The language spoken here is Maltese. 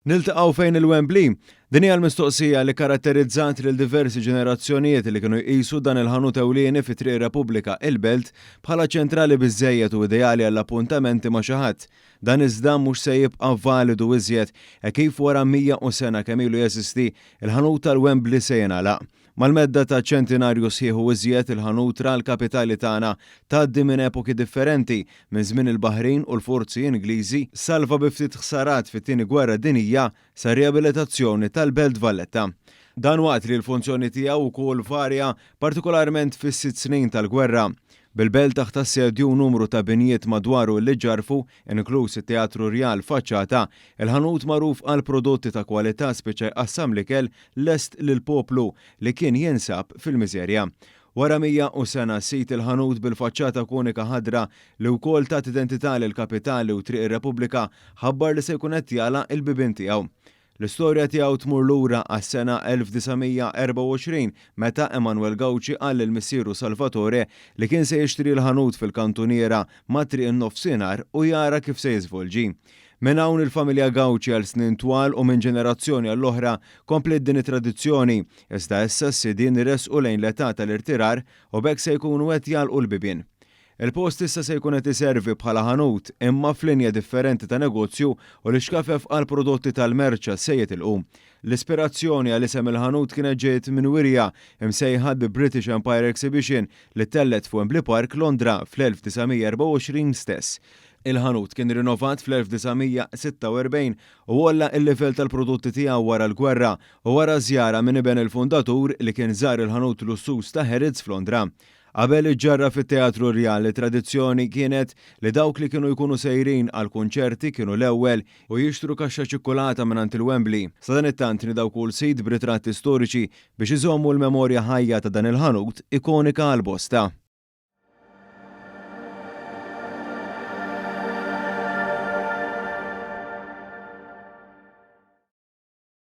Niltaqgħu fejn il-Wembley? Din hija l-mistoqsija li karatterizzat lil diversi ġenerazzjonijiet li kienu jqisu dan il-ħanut ewlieni fi Triq Repubblika il-Belt bħala ċentrali biżżejjed u ideali għall-appuntamenti ma' xi ħadd. Dan iżda mhux se jibqa' validu iżjed kif wara 100 sena kemm ilu jeżisti il-ħanut tal-Wembley se jingħalaq. Mal-medda ta' ċentinarju sħiħu iżjed il-ħanut l-kapitali tagħna tgħaddi minn epoki differenti minn żmien il-Baħrin u l-forzi Ingliżi salva bi ftit ħsarat fit-tieni gwerra dinjija sa riabilitazzjoni tal-Belt Valletta. Dan waqt li l-funzjoni tiegħu wkoll varja partikolarment fis-sitt snin tal-gwerra. Bil-belt taħt assedju numru ta' binijiet madwaru li ġarfu, inkluż it-Teatru Rjal faċċata, il-ħanut magħruf għal prodotti ta' kwalità speċi qassam l-ikel lest lill-poplu li kien jinsab fil-miżerja. Wara 100 sena sit il-ħanut bil-faċċata konika ħadra li wkoll tat identità lill-kapitali u Triq ir-Repubblika ħabbar li se jkun qed jagħlaq il-bibien tiegħu. L-istorja tiegħu tmur lura għas-sena 1924 meta Emanuel Gawċi qal lil missieru Salvatore li kien se jixtri l-ħanut fil-kantuniera ma' triq in-nofsinhar u jara kif se jiżvolġi. Minn hawn il-familja Gawċi għal snin twal u minn ġenerazzjoni għall-oħra komplet din it-tradizzjoni, iżda issa s-sidien iresqu lejn l-età tal-irtirar u b'hekk se jkunu qed jagħlqu l-bibien. Il-post issa se jkun qed iservi bħala ħanut imma f'linja differenti ta' negozju u l-ixkafef għal prodotti tal-merċa se jitilqu. L-ispirazzjoni għal isem il-ħanut kienet ġiet minn wirja imsejħa bi British Empire Exhibition li tellet f'Wembley Park Londra fl-1924 stess. Il-ħanut kien rinnovat fl-1946 u għolla il-livell tal-prodotti tiegħu wara l-gwerra u wara żjara minn iben il-fundatur li kien żar il-ħanut lussus ta' Harrods f'Londra. Qabel iġġarra fit-Teatru Rjali tradizzjoni kienet li dawk li kienu jkunu sejrin għal kunċerti kienu l-ewwel u jixtru kaxxa ċikkolata mingħand il-Wembley. Sa dan it-tant nidaw kull sit b'ritratti storiċi biex iżommu l-memorja ħajja ta' dan il-ħanut ikonika għal bosta.